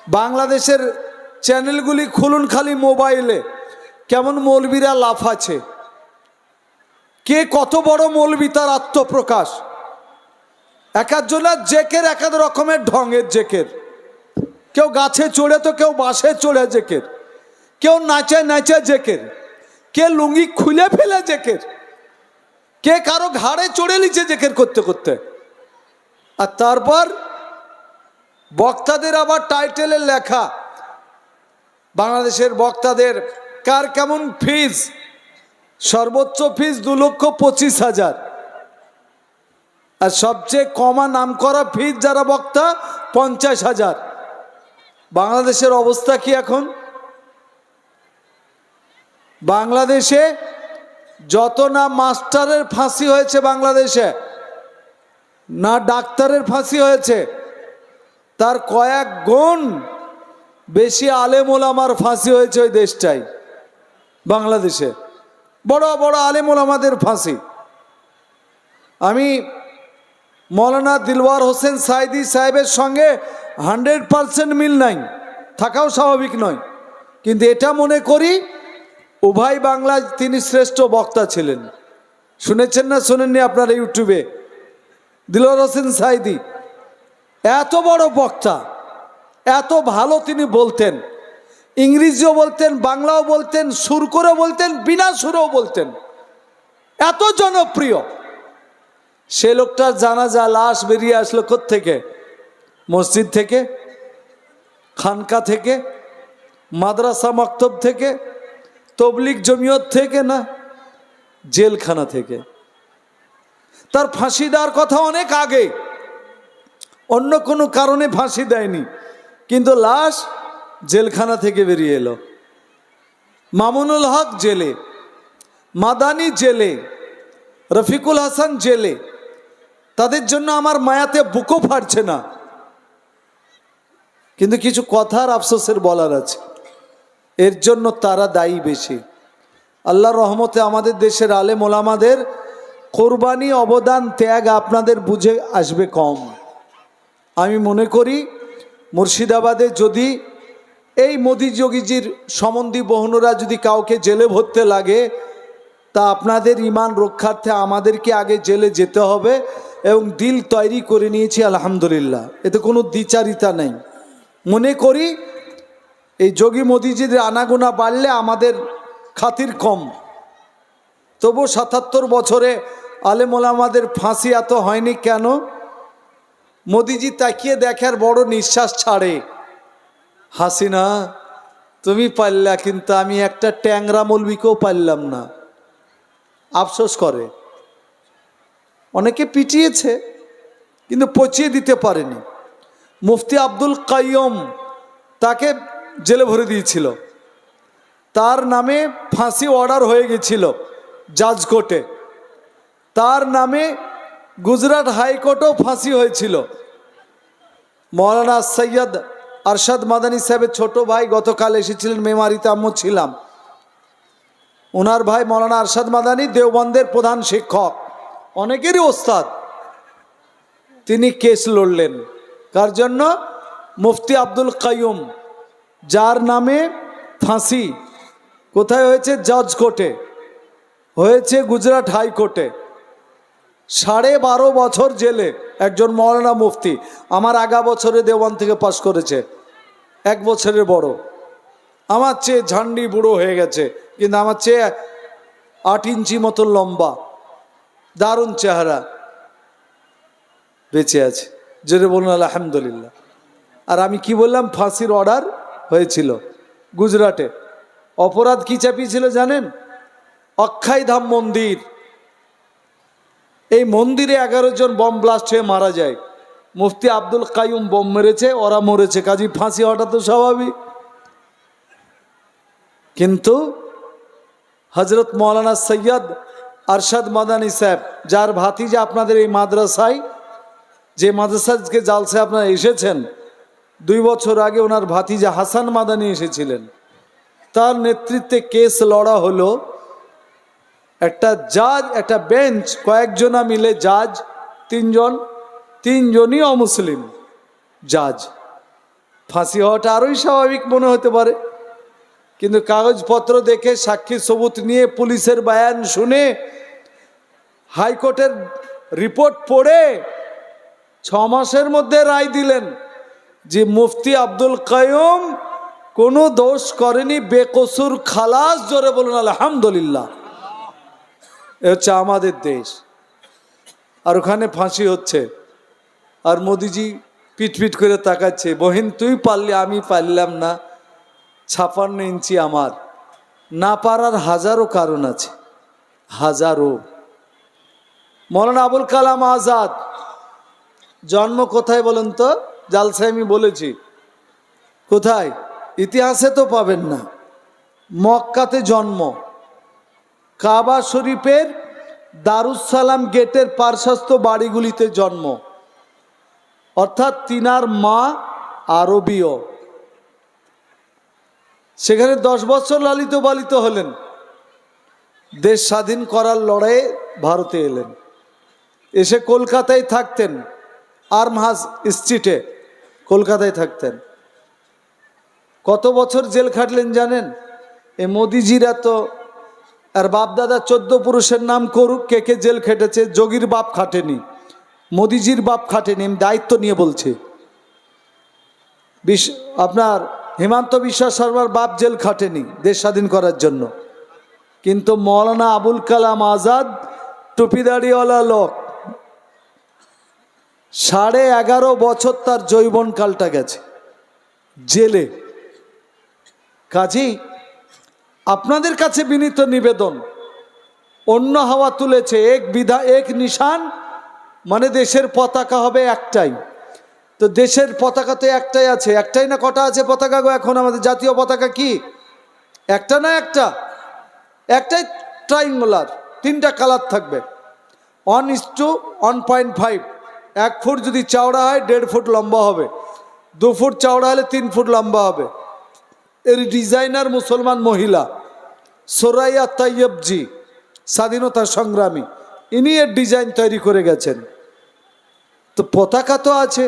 বাংলাদেশের চ্যানেলগুলি খুলুন, খালি মোবাইলে কেমন মৌলবীরা লাফাচ্ছে। কে কত বড় মৌলবী তার আত্মপ্রকাশ। এক একজনের জেকের এক এক রকমের ঢঙের জেকের। কেউ গাছে চড়ে তো কেউ বাসে চড়ে জেকের, কেউ নাচে নাচে জেকের, কে লুঙ্গি খুলে ফেলে জেকের, কে কারো ঘাড়ে চড়ে নিচে জেকের করতে করতে। আর তারপর বক্তাদের আবার টাইটেলের লেখা, বাংলাদেশের বক্তাদের কার কেমন ফিজ, সর্বোচ্চ ফিজ 2,25,000, আর সবচেয়ে কমা নাম করা ফিজ যারা বক্তা 50,000। বাংলাদেশের অবস্থা কি এখন? বাংলাদেশে যত না মাস্টারের ফাঁসি হয়েছে বাংলাদেশে, না ডাক্তারের ফাঁসি হয়েছে, তার কয়েক গুণ বেশি আলেম ওলামার ফাঁসি হয়েছে ওই দেশটাই। বাংলাদেশে বড় বড় আলেম ওলামাদের ফাঁসি। আমি মৌলানা দিলওয়ার হোসেন সাইদি সাহেবের সঙ্গে 100% মিল নাই, থাকাও স্বাভাবিক নয়, কিন্তু এটা মনে করি উভয় বাংলায় তিনি শ্রেষ্ঠ বক্তা ছিলেন। শুনেছেন না শোনেননি আপনারা ইউটিউবে? দিলওয়ার হোসেন সাইদি এত বড় বক্তা, এত ভালো তিনি বলতেন, ইংরেজিও বলতেন, বাংলাও বলতেন, সুর করে বলতেন, বিনা সুরেও বলতেন, এত জনপ্রিয়। সে লোকটার জানাজা লাশ বেরিয়ে আসলো কোত্থেকে? মসজিদ থেকে, খানকা থেকে, মাদ্রাসা মক্তব থেকে, তবলিগ জমিয়ত থেকে, না জেলখানা থেকে। তার ফাঁসি দেওয়ার কথা অনেক আগে, অন্য কোনো কারণে ফাঁসি দেয়নি, কিন্তু লাশ জেলখানা থেকে বেরিয়ে এলো। মামুনুল হক জেলে, মাদানি জেলে, রফিকুল হাসান জেলে। তাদের জন্য আমার মায়াতে বুকও ফাটছে না, কিন্তু কিছু কথার আফসোসের বলার আছে। এর জন্য তারা দায়ী বেশি। আল্লাহর রহমতে আমাদের দেশের আলেম ওলামাদের কোরবানি, অবদান, ত্যাগ আপনাদের বুঝে আসবে কম। আমি মনে করি মুর্শিদাবাদে যদি এই মোদি যোগীজির সম্বন্ধী বহনরা যদি কাউকে জেলে ভরতে লাগে, তা আপনাদের ইমান রক্ষার্থে আমাদেরকে আগে জেলে যেতে হবে, এবং দিল তৈরি করে নিয়েছি আলহামদুলিল্লাহ, এতে কোনো দ্বিচারিতা নেই। মনে করি এই যোগী মোদিজির আনাগোনা বাড়লে আমাদের খাতির কম। তবু 77 বছরে আলেম ওলামাদের ফাঁসি এত হয়নি কেন? মোদিজি তাকিয়ে দেখার বড় নিঃশ্বাস ছাড়ে, হাসিনা তুমি পারলা, কিন্তু আমি একটা ট্যাংরা মৌলবীকেও পারলাম না। আফসোস করে। অনেকে পিটিয়েছে কিন্তু পচিয়ে দিতে পারেনি। মুফতি আব্দুল কাইয়ুম, তাকে জেলে ভরে দিয়েছিল, তার নামে ফাঁসি অর্ডার হয়ে গেছিল জাজ কোর্টে, তার নামে গুজরাট হাইকোর্টেও ফাঁসি হয়েছিল। মৌলানা সৈয়দ আরশাদ মাদানী সাহেবের ছোট ভাই গতকাল এসেছিলেন, মেমারিতে আম্মু ছিলাম। ওনার ভাই মৌলানা আরশাদ মাদানী দেওবন্দের প্রধান শিক্ষক, অনেকেরই ওস্তাদ। তিনি কেস লড়লেন কার জন্য? মুফতি আব্দুল কাইয়ুম, যার নামে ফাঁসি কোথায় হয়েছে? জজ কোর্টে হয়েছে, গুজরাট হাইকোর্টে। 12.5 বছর জেলে একজন মৌলানা মুফতি। আমার আগা বছরে দেওয়ান থেকে পাশ করেছে, 1 বছরের বড়। আমার চেয়ে ঝান্ডি বুড়ো হয়ে গেছে, কিন্তু আমার চেয়ে 8 ইঞ্চি মতো লম্বা, দারুণ চেহারা, বেঁচে আছে। জোরে বলুন আলহামদুলিল্লাহ। আর আমি কি বললাম? ফাঁসির অর্ডার হয়েছিল গুজরাটে। অপরাধ কি চাপিয়েছিল জানেন? অক্ষয়ধাম মন্দির, এই মন্দিরে 11 জন বম ব্লাস্ট হয়ে মারা যায়। মুফতি আব্দুল কাইয়ুম বম মেরেছে, ওরা মরেছে, কাজী ফাঁসি হওয়াটা তো স্বাভাবিক। কিন্তু হজরত মৌলানা সৈয়দ আরশাদ মাদানী সাহেব, যার ভাতিজা আপনাদের এই মাদ্রাসায়, যে মাদ্রাসাকে জালসায় আপনারা এসেছেন, 2 বছর আগে ওনার ভাতিজা হাসান মাদানী এসেছিলেন, তার নেতৃত্বে কেস লড়া হলো। একটা জাজ, একটা বেঞ্চ, কয়েকজনা মিলে জাজ, 3 জন, 3 জনই অমুসলিম জাজ। ফাঁসি হওয়াটা আরোই স্বাভাবিক মনে হতে পারে, কিন্তু কাগজপত্র দেখে, সাক্ষী সবুত নিয়ে, পুলিশের বয়ান শুনে, হাইকোর্টের রিপোর্ট পড়ে 6 মাসের মধ্যে রায় দিলেন যে মুফতি আব্দুল কাইয়ুম কোনো দোষ করেনি, বেকসুর খালাস। জোরে বলুন আলহামদুলিল্লাহ। এ হচ্ছে আমাদের দেশ। আর ওখানে ফাঁসি হচ্ছে, আর মোদিজি পিট করে তাকাচ্ছে, বহিন তুই পারলি, আমি পারলাম না। 56 ইঞ্চি আমার। না পারার হাজারো কারণ আছে, হাজারো। মৌলানা আবুল কালাম আজাদ জন্ম কোথায় বলেন তো? জালসায় আমি বলেছি কোথায়, ইতিহাসে তো পাবেন না। মক্কাতে জন্ম, কাবা শরীফের দারুসালাম গেটের পার্শ্বস্থ বাড়িগুলিতে জন্ম, অর্থাৎ তিনার মা আরবীয়। সেখানে 10 বছর লালিত পালিত হলেন। দেশ স্বাধীন করার লড়াইয়ে ভারতে এলেন, এসে কলকাতায় থাকতেন, আর্মহাউস স্ট্রিটে কলকাতায় থাকতেন। কত বছর জেল খাটলেন জানেন? এই মোদিজিরা তো, আর বাপদাদা 14 পুরুষের নাম করুক, কে কে জেল খেটেছে। যোগীর বাপ খাটেনি, মোদিজির বাপ খাটেনি, আমি দায়িত্ব নিয়ে বলছি। আপনার হিমন্ত বিশ্ব শর্মার বাপ জেল খাটেনি দেশ স্বাধীন করার জন্য, কিন্তু মৌলানা আবুল কালাম আজাদ টুপিদাড়িওয়ালা লোক, 11.5 বছর তার যৌবনকালটা গেছে জেলে। কাজী আপনাদের কাছে বিনীত নিবেদন, অন্য হাওয়া তুলেছে, এক নিশান, মানে দেশের পতাকা হবে একটাই। তো দেশের পতাকা তো একটাই আছে, একটাই না কটা আছে পতাকা গো? এখন আমাদের জাতীয় পতাকা কি একটা না একটা? একটাই, ট্রাইঙ্গুলার, 3টা কালার থাকবে। 1:1.5, 1 ফুট যদি চওড়া হয় 1.5 ফুট লম্বা হবে, 2 ফুট চওড়া হলে 3 ফুট লম্বা হবে। এর ডিজাইনার মুসলমান মহিলা সোরাইয়া তাইয়বজি, স্বাধীনতা সংগ্রামী, ইনি এর ডিজাইন তৈরি করে গেছেন। তো পতাকা তো আছে,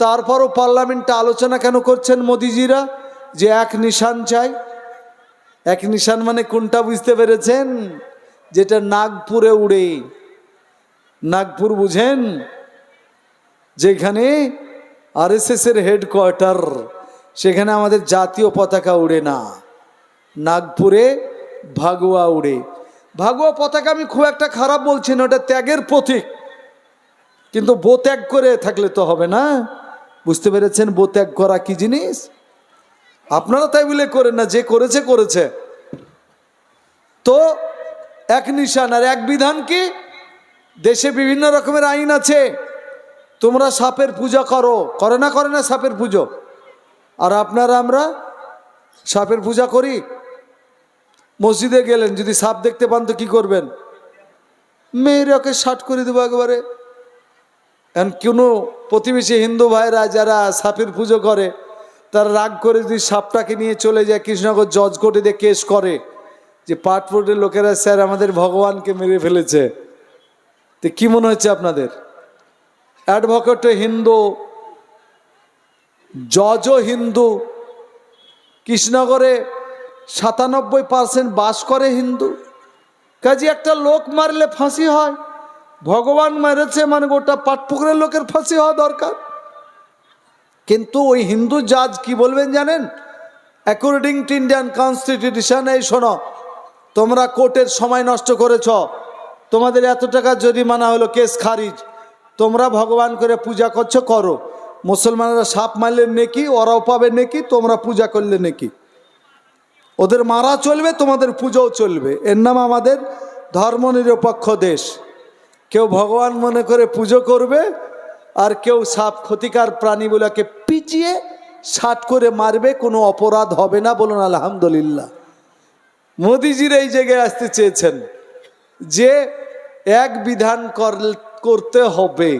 তারপরও পার্লামেন্টে আলোচনা কেন করছেন মোদিজিরা যে এক নিশান চাই? এক নিশান মানে কোনটা বুঝতে পেরেছেন? যেটা নাগপুরে উড়ে। নাগপুর বুঝেন? যেখানে আরএসএস এর হেডকোয়ার্টার, সেখানে আমাদের জাতীয় পতাকা উড়ে না। নাগপুরে ভাগুয়া উড়ে। ভাগুয়া পতাকা আমি খুব একটা খারাপ বলছি না, ওটা ত্যাগের প্রতীক, কিন্তু বো ত্যাগ করে থাকলে তো হবে না। বুঝতে পেরেছেন বো ত্যাগ করা কি জিনিস? আপনারা তাই বলে করেন না, যে করেছে করেছে। তো এক নিশান আর এক বিধান কি? দেশে বিভিন্ন রকমের আইন আছে। তোমরা সাপের পূজা করে না সাপের পুজো? আর আপনারা, আমরা সাপের পূজা করি? মসজিদে গেলেন, যদি সাপ দেখতে পান তো কি করবেন? মেয়েরাকে শাট করে দেবো একবারে। এখন কোনো প্রতিবেশী হিন্দু ভাইরা যারা সাপের পুজো করে, তারা রাগ করে যদি সাপটাকে নিয়ে চলে যায় কৃষ্ণনগর জজ কোর্টে দিয়ে কেস করে যে পাটপুরের লোকেরা স্যার আমাদের ভগবানকে মেরে ফেলেছে, তো কি মনে হচ্ছে আপনাদের? অ্যাডভোকেটও হিন্দু, জজও হিন্দু, কৃষ্ণনগরে 97% বাস করে হিন্দু। কাজে একটা লোক মারলে ফাঁসি হয়, ভগবান মেরেছে মানে গোটা পাটপুকুরের লোকের ফাঁসি হওয়া দরকার। কিন্তু ওই হিন্দু জাজ কি বলবেন জানেন? অ্যাকর্ডিং টু ইন্ডিয়ান কনস্টিটিউশন, এই শোনো, তোমরা কোর্টের সময় নষ্ট করেছ, তোমাদের এত টাকা জরিমানা হলো, কেস খারিজ, তোমরা ভগবান করে পূজা করছো, করো। মুসলমানেরা সাপ মারলে নেকি, ওরাও পাবে নেকি, তোমরা পূজা করলে নেকি। ওদের মারা চলবে, তোমাদের পুজোও চলবে। এর নাম আমাদের ধর্মনিরপেক্ষ দেশ। কেউ ভগবান মনে করে পুজো করবে, আর কেউ সাপ ক্ষতিকার প্রাণীগুলোকে পিচিয়ে শাট করে মারবে, কোনো অপরাধ হবে না। বলুন আলহামদুলিল্লাহ। মোদিজির এই জায়গায় আসতে চেয়েছেন যে এক বিধান করতে হবে।